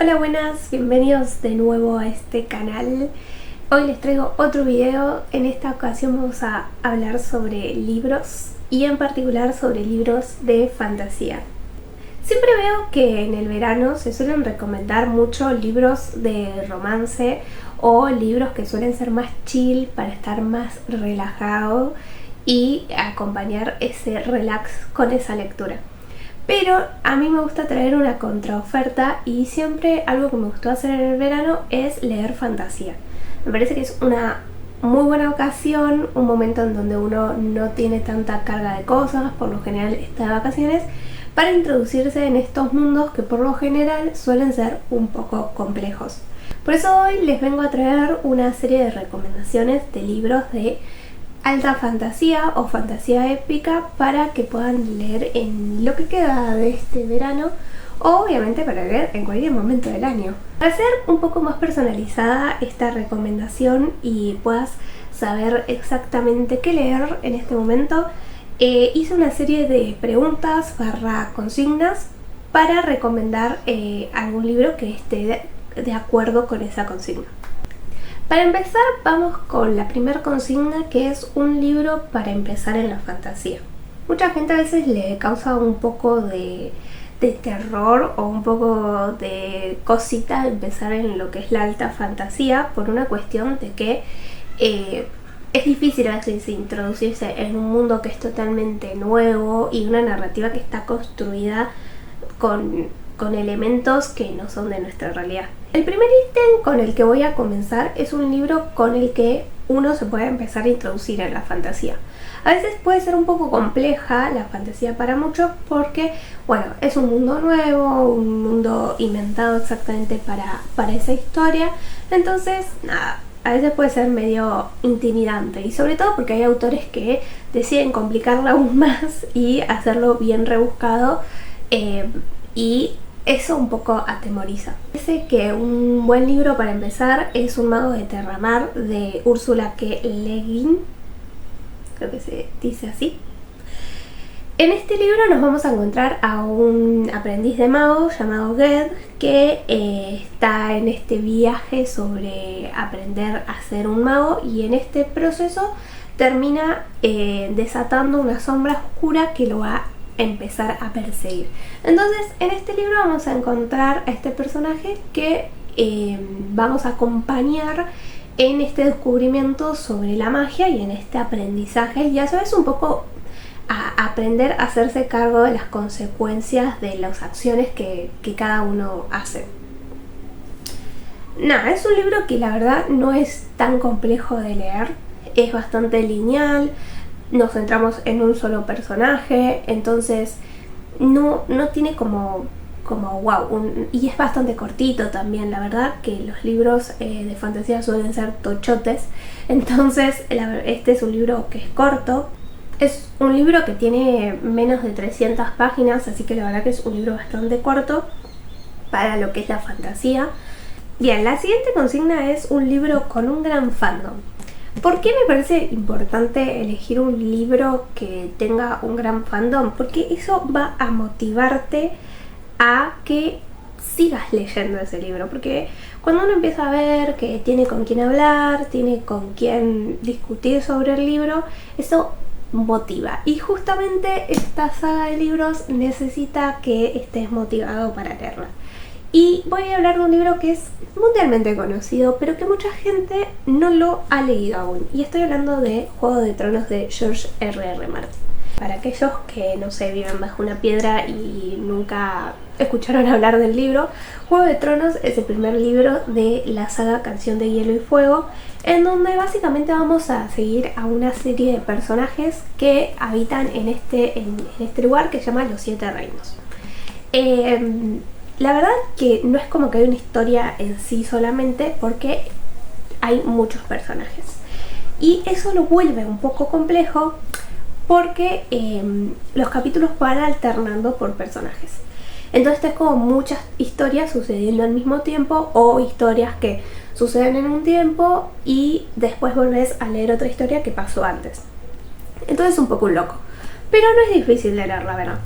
Hola, buenas, bienvenidos de nuevo a este canal. Hoy les traigo otro video. En esta ocasión vamos a hablar sobre libros y en particular sobre libros de fantasía. Siempre veo que en el verano se suelen recomendar mucho libros de romance o libros que suelen ser más chill para estar más relajado y acompañar ese relax con esa lectura. Pero a mí me gusta traer una contraoferta y siempre algo que me gustó hacer en el verano es leer fantasía. Me parece que es una muy buena ocasión, un momento en donde uno no tiene tanta carga de cosas, por lo general está de vacaciones, para introducirse en estos mundos que por lo general suelen ser un poco complejos. Por eso hoy les vengo a traer una serie de recomendaciones de libros de alta fantasía o fantasía épica para que puedan leer en lo que queda de este verano o obviamente para leer en cualquier momento del año. Para hacer un poco más personalizada esta recomendación y puedas saber exactamente qué leer en este momento, hice una serie de preguntas / consignas para recomendar algún libro que esté de acuerdo con esa consigna. Para empezar, vamos con la primera consigna, que es un libro para empezar en la fantasía. Mucha gente a veces le causa un poco de terror o un poco de cosita empezar en lo que es la alta fantasía por una cuestión de que es difícil a veces introducirse en un mundo que es totalmente nuevo y una narrativa que está construida con elementos que no son de nuestra realidad. El primer ítem con el que voy a comenzar es un libro con el que uno se puede empezar a introducir en la fantasía. A veces puede ser un poco compleja la fantasía para muchos porque, bueno, es un mundo nuevo, un mundo inventado exactamente para esa historia. Entonces, nada, a veces puede ser medio intimidante y sobre todo porque hay autores que deciden complicarla aún más y hacerlo bien rebuscado y eso un poco atemoriza. Parece que un buen libro para empezar es Un mago de Terramar de Ursula K. Le Guin, creo que se dice así. En este libro nos vamos a encontrar a un aprendiz de mago llamado Ged que está en este viaje sobre aprender a ser un mago y en este proceso termina desatando una sombra oscura que lo va a empezar a perseguir. Entonces en este libro vamos a encontrar a este personaje que vamos a acompañar en este descubrimiento sobre la magia y en este aprendizaje y a su vez un poco a aprender a hacerse cargo de las consecuencias de las acciones que cada uno hace. Nada, es un libro que la verdad no es tan complejo de leer, es bastante lineal. Nos centramos en un solo personaje, entonces no tiene como wow, y es bastante cortito también. La verdad que los libros de fantasía suelen ser tochotes, entonces este es un libro que es corto. Es un libro que tiene menos de 300 páginas, así que la verdad que es un libro bastante corto para lo que es la fantasía. Bien, la siguiente consigna es un libro con un gran fandom. ¿Por qué me parece importante elegir un libro que tenga un gran fandom? Porque eso va a motivarte a que sigas leyendo ese libro. Porque cuando uno empieza a ver que tiene con quién hablar, tiene con quién discutir sobre el libro, eso motiva. Y justamente esta saga de libros necesita que estés motivado para leerla. Y voy a hablar de un libro que es mundialmente conocido, pero que mucha gente no lo ha leído aún. Y estoy hablando de Juego de Tronos de George R.R. Martin. Para aquellos que, no sé, viven bajo una piedra y nunca escucharon hablar del libro, Juego de Tronos es el primer libro de la saga Canción de Hielo y Fuego, en donde básicamente vamos a seguir a una serie de personajes que habitan en este lugar que se llama Los Siete Reinos. La verdad que no es como que hay una historia en sí solamente, porque hay muchos personajes. Y eso lo vuelve un poco complejo porque los capítulos van alternando por personajes. Entonces es como muchas historias sucediendo al mismo tiempo o historias que suceden en un tiempo y después volvés a leer otra historia que pasó antes. Entonces es un poco un loco. Pero no es difícil de leer, la verdad.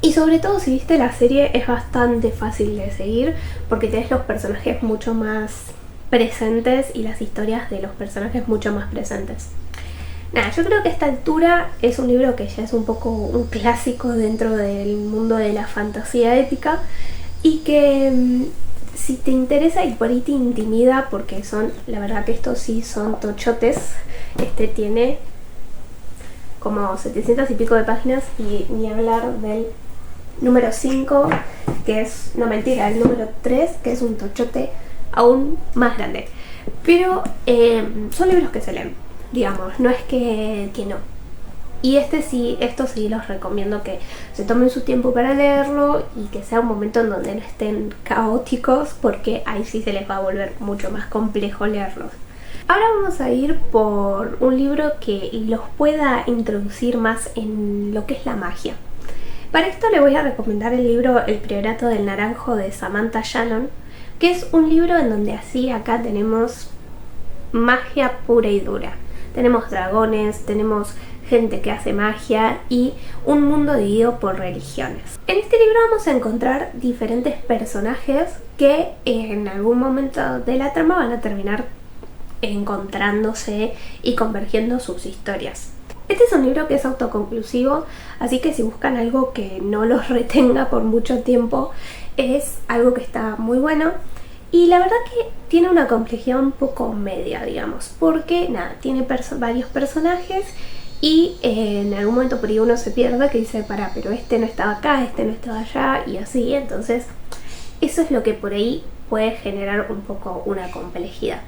Y sobre todo si viste la serie es bastante fácil de seguir porque tenés los personajes mucho más presentes y las historias de los personajes mucho más presentes. Nada, yo creo que a esta altura es un libro que ya es un poco un clásico dentro del mundo de la fantasía épica y que si te interesa y por ahí te intimida, porque son, la verdad que estos sí son tochotes, este tiene como 700 y pico de páginas y ni hablar del número 5, que es, no mentira, el número 3, que es un tochote aún más grande. Pero son libros que se leen, digamos, no es que no. Y estos sí los recomiendo que se tomen su tiempo para leerlo y que sea un momento en donde no estén caóticos, porque ahí sí se les va a volver mucho más complejo leerlos. Ahora vamos a ir por un libro que los pueda introducir más en lo que es la magia. Para esto le voy a recomendar el libro El Priorato del Naranjo de Samantha Shannon, que es un libro en donde así acá tenemos magia pura y dura. Tenemos dragones, tenemos gente que hace magia y un mundo dividido por religiones. En este libro vamos a encontrar diferentes personajes que en algún momento de la trama van a terminar encontrándose y convergiendo sus historias. Este es un libro que es autoconclusivo, así que si buscan algo que no los retenga por mucho tiempo, es algo que está muy bueno. Y la verdad que tiene una complejidad un poco media, digamos, porque nada, tiene varios personajes y en algún momento por ahí uno se pierde que dice, pará, pero este no estaba acá, este no estaba allá y así. Entonces eso es lo que por ahí puede generar un poco una complejidad.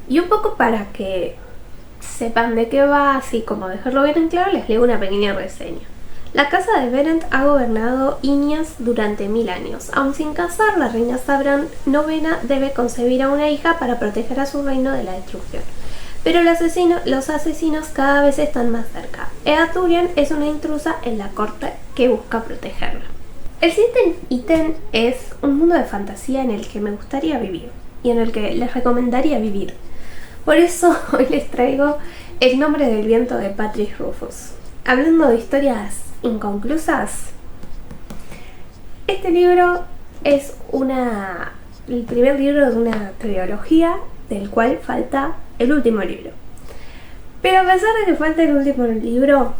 Y un poco para que sepan de qué va, así como dejarlo bien en claro, les leo una pequeña reseña. La casa de Berent ha gobernado Igneas durante 1000 años. Aun sin casar, la reina Sabran IX debe concebir a una hija para proteger a su reino de la destrucción. Pero los asesinos cada vez están más cerca. Eadurian es una intrusa en la corte que busca protegerla. El siguiente ítem es un mundo de fantasía en el que me gustaría vivir y en el que les recomendaría vivir. Por eso hoy les traigo El nombre del viento de Patrick Rothfuss. Hablando de historias inconclusas, este libro es el primer libro de una trilogía del cual falta el último libro. Pero a pesar de que falta el último libro,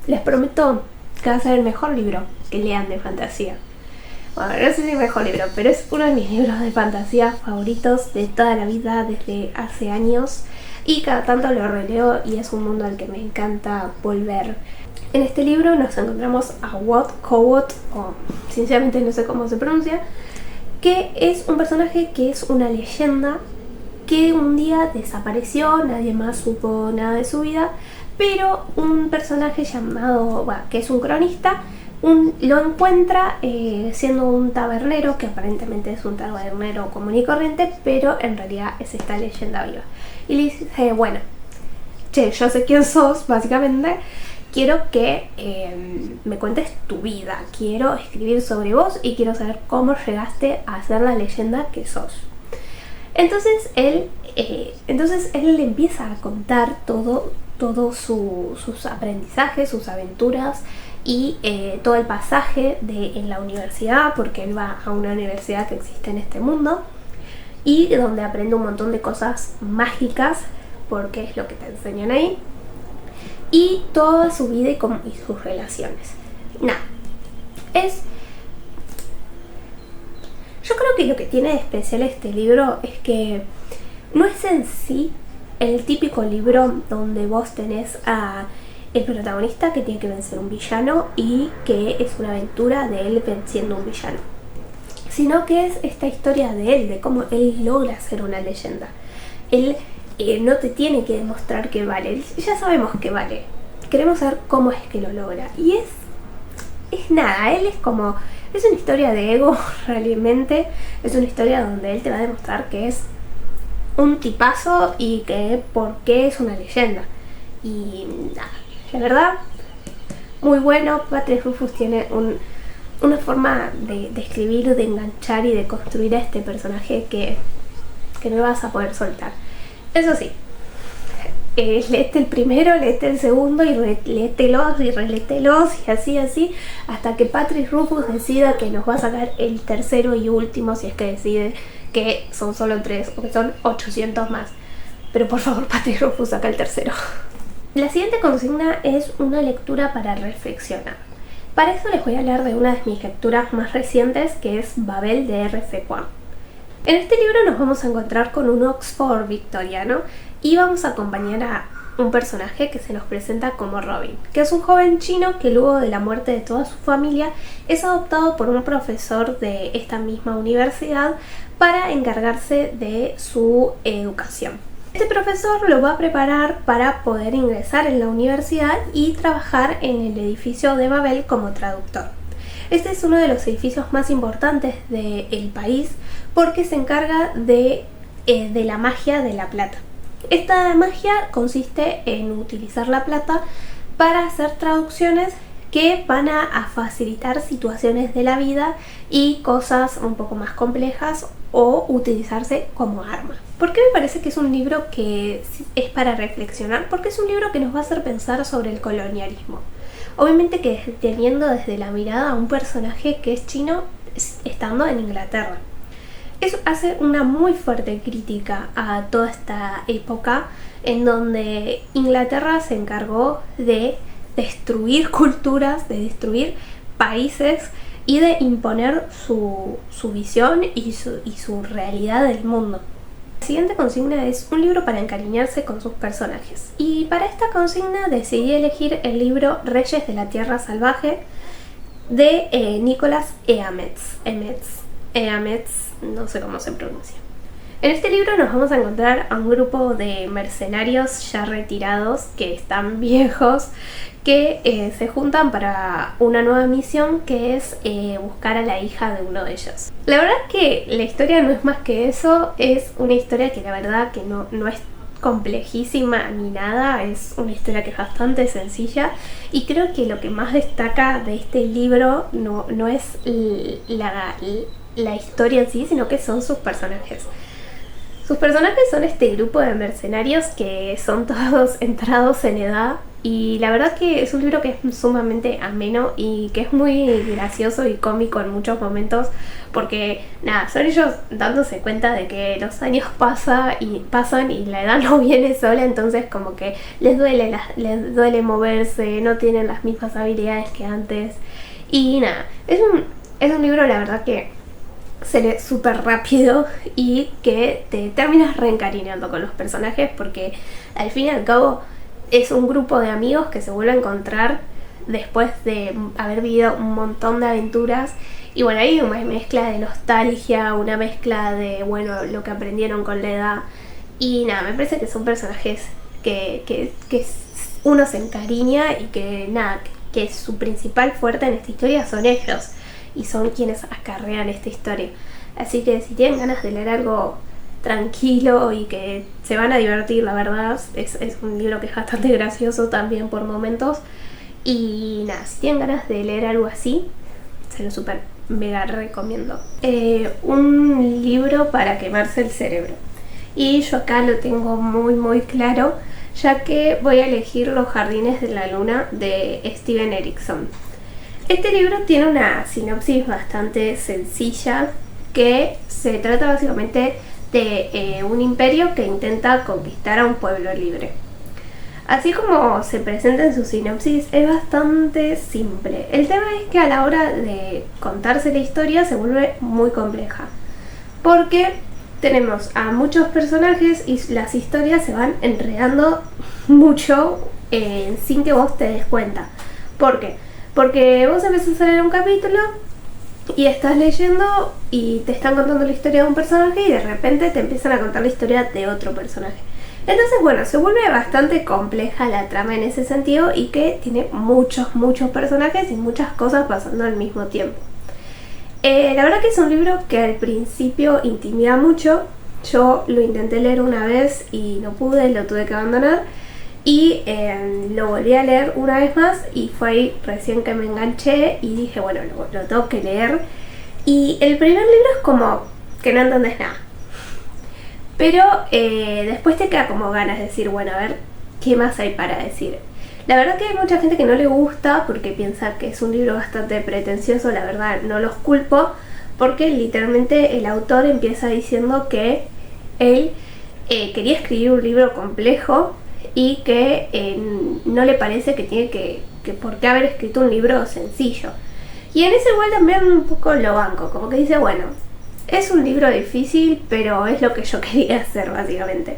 les prometo que va a ser el mejor libro que lean de fantasía. Bueno, no sé si es el mejor libro, pero es uno de mis libros de fantasía favoritos de toda la vida, desde hace años. Y cada tanto lo releo y es un mundo al que me encanta volver. En este libro nos encontramos a Wat Kowot, o sinceramente no sé cómo se pronuncia, que es un personaje que es una leyenda que un día desapareció, nadie más supo nada de su vida, pero un personaje llamado, que es un cronista, lo encuentra siendo un tabernero, que aparentemente es un tabernero común y corriente, pero en realidad es esta leyenda viva. Y le dice, bueno, che, yo sé quién sos, básicamente, quiero que me cuentes tu vida, quiero escribir sobre vos y quiero saber cómo llegaste a ser la leyenda que sos. Entonces él le empieza a contar todos sus aprendizajes, sus aventuras y todo el pasaje en la universidad, porque él va a una universidad que existe en este mundo y donde aprende un montón de cosas mágicas, porque es lo que te enseñan ahí, y toda su vida y sus relaciones. Yo creo que lo que tiene de especial este libro es que no es en sí el típico libro donde vos tenés a el protagonista que tiene que vencer un villano y que es una aventura de él venciendo un villano, sino que es esta historia de él, de cómo él logra ser una leyenda. Él no te tiene que demostrar que vale, ya sabemos que vale, queremos saber cómo es que lo logra. Y es nada, él es como, es una historia de ego realmente, es una historia donde él te va a demostrar que es un tipazo y que por qué es una leyenda. Y nada, la verdad, muy bueno. Patrick Rothfuss tiene una forma de escribir, de enganchar y de construir a este personaje que no vas a poder soltar. Eso sí, léete el primero, léete el segundo y léetelos y relételos y así, hasta que Patrick Rothfuss decida que nos va a sacar el tercero y último, si es que decide que son solo 3 o que son 800 más. Pero por favor, Patrick Rothfuss, saca el tercero. La siguiente consigna es una lectura para reflexionar. Para eso les voy a hablar de una de mis lecturas más recientes, que es Babel de R.F. Kuang. En este libro nos vamos a encontrar con un Oxford victoriano y vamos a acompañar a un personaje que se nos presenta como Robin, que es un joven chino que luego de la muerte de toda su familia es adoptado por un profesor de esta misma universidad para encargarse de su educación. Este profesor lo va a preparar para poder ingresar en la universidad y trabajar en el edificio de Babel como traductor. Este es uno de los edificios más importantes del país porque se encarga de la magia de la plata. Esta magia consiste en utilizar la plata para hacer traducciones que van a facilitar situaciones de la vida y cosas un poco más complejas o utilizarse como arma. ¿Por qué me parece que es un libro que es para reflexionar? Porque es un libro que nos va a hacer pensar sobre el colonialismo. Obviamente que teniendo desde la mirada a un personaje que es chino estando en Inglaterra. Eso hace una muy fuerte crítica a toda esta época en donde Inglaterra se encargó de destruir culturas, de destruir países y de imponer su visión y su realidad del mundo. La siguiente consigna es un libro para encariñarse con sus personajes. Y para esta consigna decidí elegir el libro Reyes de la Tierra Salvaje de Nicholas Eametz, no sé cómo se pronuncia. En este libro nos vamos a encontrar a un grupo de mercenarios ya retirados, que están viejos, que se juntan para una nueva misión que es buscar a la hija de uno de ellos. La verdad es que la historia no es más que eso, es una historia que la verdad que no es complejísima ni nada, es una historia que es bastante sencilla y creo que lo que más destaca de este libro no es la historia en sí, sino que son sus personajes. Sus personajes son este grupo de mercenarios que son todos entrados en edad y la verdad que es un libro que es sumamente ameno y que es muy gracioso y cómico en muchos momentos porque nada, son ellos dándose cuenta de que los años pasan y la edad no viene sola, entonces como que les duele moverse, no tienen las mismas habilidades que antes y nada, es un libro la verdad que se lee súper rápido y que te terminas reencariñando con los personajes porque al fin y al cabo es un grupo de amigos que se vuelve a encontrar después de haber vivido un montón de aventuras y bueno, hay una mezcla de nostalgia, una mezcla de bueno, lo que aprendieron con la edad y nada, me parece que son personajes que uno se encariña y que nada, que su principal fuerte en esta historia son ellos y son quienes acarrean esta historia. Así que si tienen ganas de leer algo tranquilo y que se van a divertir, la verdad, es un libro que es bastante gracioso también por momentos. Y nada, si tienen ganas de leer algo así, se lo súper mega recomiendo. Un libro para quemarse el cerebro. Y yo acá lo tengo muy claro, ya que voy a elegir Los Jardines de la Luna de Steven Erikson. Este libro tiene una sinopsis bastante sencilla que se trata básicamente de un imperio que intenta conquistar a un pueblo libre. Así como se presenta en su sinopsis, es bastante simple. El tema es que a la hora de contarse la historia se vuelve muy compleja, porque tenemos a muchos personajes y las historias se van enredando mucho sin que vos te des cuenta. ¿Por qué? Porque vos empezás a leer un capítulo y estás leyendo y te están contando la historia de un personaje y de repente te empiezan a contar la historia de otro personaje. Entonces, bueno, se vuelve bastante compleja la trama en ese sentido y que tiene muchos personajes y muchas cosas pasando al mismo tiempo. La verdad que es un libro que al principio intimida mucho. Yo lo intenté leer una vez y no pude, lo tuve que abandonar. Y lo volví a leer una vez más y fue ahí recién que me enganché y dije, bueno, lo tengo que leer. Y el primer libro es como que no entendés nada. Pero después te queda como ganas de decir, bueno, a ver ¿qué más hay para decir? La verdad que hay mucha gente que no le gusta porque piensa que es un libro bastante pretencioso, la verdad no los culpo, porque literalmente el autor empieza diciendo que él quería escribir un libro complejo y que no le parece que tiene que por qué haber escrito un libro sencillo. Y en ese igual también un poco lo banco, como que dice, bueno, es un libro difícil, pero es lo que yo quería hacer básicamente.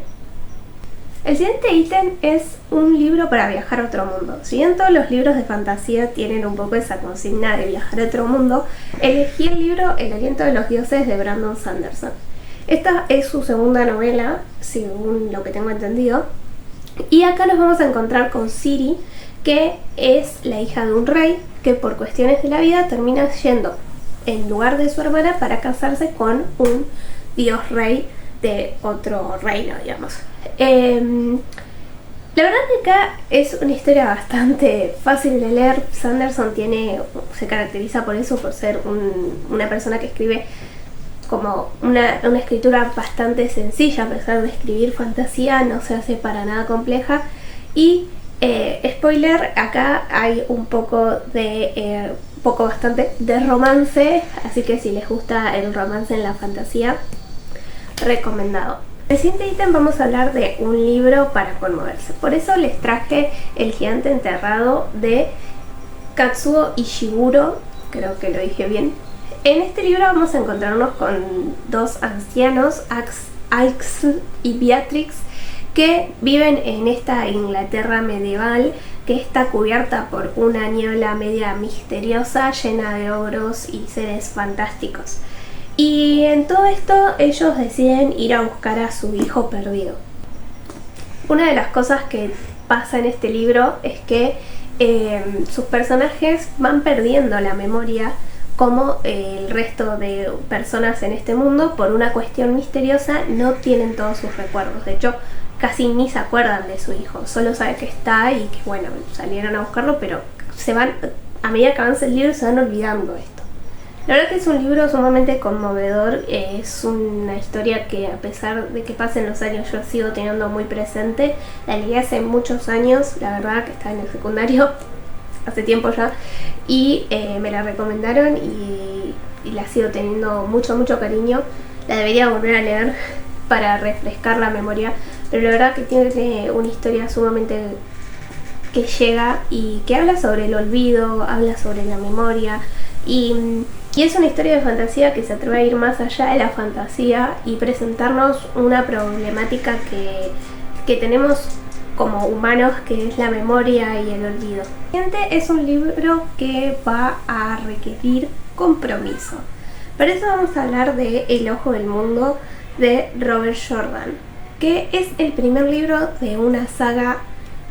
El siguiente ítem es un libro para viajar a otro mundo. Si bien todos los libros de fantasía tienen un poco esa consigna de viajar a otro mundo, elegí el libro El aliento de los dioses de Brandon Sanderson. Esta es su segunda novela, según lo que tengo entendido. Y acá nos vamos a encontrar con Ciri, que es la hija de un rey que por cuestiones de la vida termina yendo en lugar de su hermana para casarse con un dios rey de otro reino, digamos. La verdad que acá es una historia bastante fácil de leer. Sanderson se caracteriza por eso, por ser una persona que escribe como una escritura bastante sencilla. A pesar de escribir fantasía, no se hace para nada compleja. Y spoiler, acá hay un poco bastante de romance, así que si les gusta el romance en la fantasía, recomendado. En el siguiente ítem vamos a hablar de un libro para conmoverse. Por eso les traje El gigante enterrado de Kazuo Ishiguro, creo que lo dije bien. En este libro vamos a encontrarnos con dos ancianos, Aix y Beatrix, que viven en esta Inglaterra medieval que está cubierta por una niebla media misteriosa llena de ogros y seres fantásticos. Y en todo esto ellos deciden ir a buscar a su hijo perdido. Una de las cosas que pasa en este libro es que sus personajes van perdiendo la memoria como el resto de personas en este mundo. Por una cuestión misteriosa no tienen todos sus recuerdos. De hecho, casi ni se acuerdan de su hijo. Solo saben que está y que bueno, salieron a buscarlo, pero a medida que avanza el libro se van olvidando esto. La verdad que es un libro sumamente conmovedor, es una historia que a pesar de que pasen los años yo sigo teniendo muy presente. La leí hace muchos años, la verdad que estaba en el secundario, hace tiempo ya, y me la recomendaron y la sigo teniendo mucho cariño. La debería volver a leer para refrescar la memoria, pero la verdad que tiene una historia sumamente que llega y que habla sobre el olvido, habla sobre la memoria y es una historia de fantasía que se atreve a ir más allá de la fantasía y presentarnos una problemática que tenemos como humanos, que es la memoria y el olvido. Siguiente es un libro que va a requerir compromiso. Para eso vamos a hablar de El ojo del mundo de Robert Jordan, que es el primer libro de una saga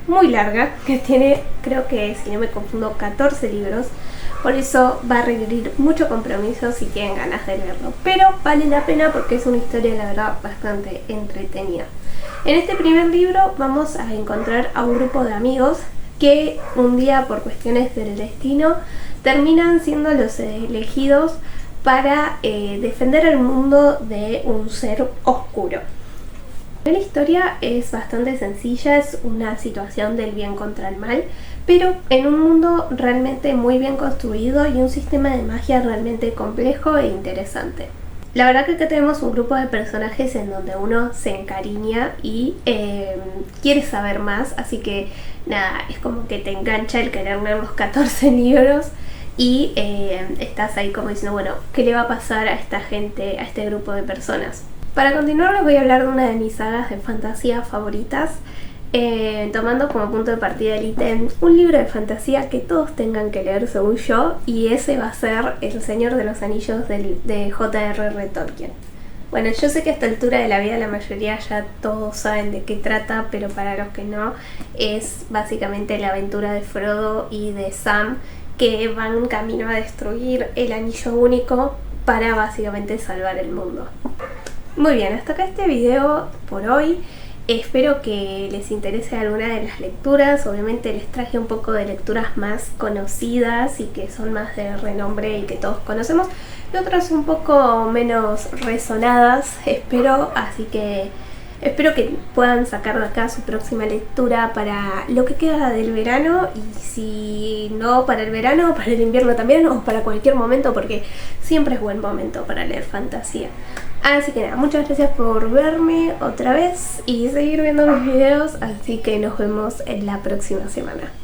muy larga que tiene, creo que si no me confundo, 14 libros. Por eso va a requerir mucho compromiso si tienen ganas de leerlo, pero vale la pena porque es una historia, la verdad, bastante entretenida. En este primer libro vamos a encontrar a un grupo de amigos que un día, por cuestiones del destino, terminan siendo los elegidos para defender el mundo de un ser oscuro. La historia es bastante sencilla, es una situación del bien contra el mal, pero en un mundo realmente muy bien construido y un sistema de magia realmente complejo e interesante. La verdad que acá tenemos un grupo de personajes en donde uno se encariña y quiere saber más, así que nada, es como que te engancha el querer leer los 14 libros y estás ahí como diciendo, bueno, ¿qué le va a pasar a esta gente, a este grupo de personas? Para continuar les voy a hablar de una de mis sagas de fantasía favoritas, tomando como punto de partida el ítem un libro de fantasía que todos tengan que leer según yo, y ese va a ser El Señor de los Anillos de J.R.R. Tolkien. Bueno, yo sé que a esta altura de la vida la mayoría ya todos saben de qué trata, pero para los que no, es básicamente la aventura de Frodo y de Sam, que van camino a destruir el anillo único para básicamente salvar el mundo. Muy bien, hasta acá este video por hoy. Espero que les interese alguna de las lecturas. Obviamente les traje un poco de lecturas más conocidas y que son más de renombre y que todos conocemos, y otras un poco menos resonadas, espero. Así que Espero que puedan sacar de acá su próxima lectura para lo que queda del verano, y si no para el verano, para el invierno también, o para cualquier momento, porque siempre es buen momento para leer fantasía. Así que nada, muchas gracias por verme otra vez y seguir viendo mis videos, así que nos vemos en la próxima semana.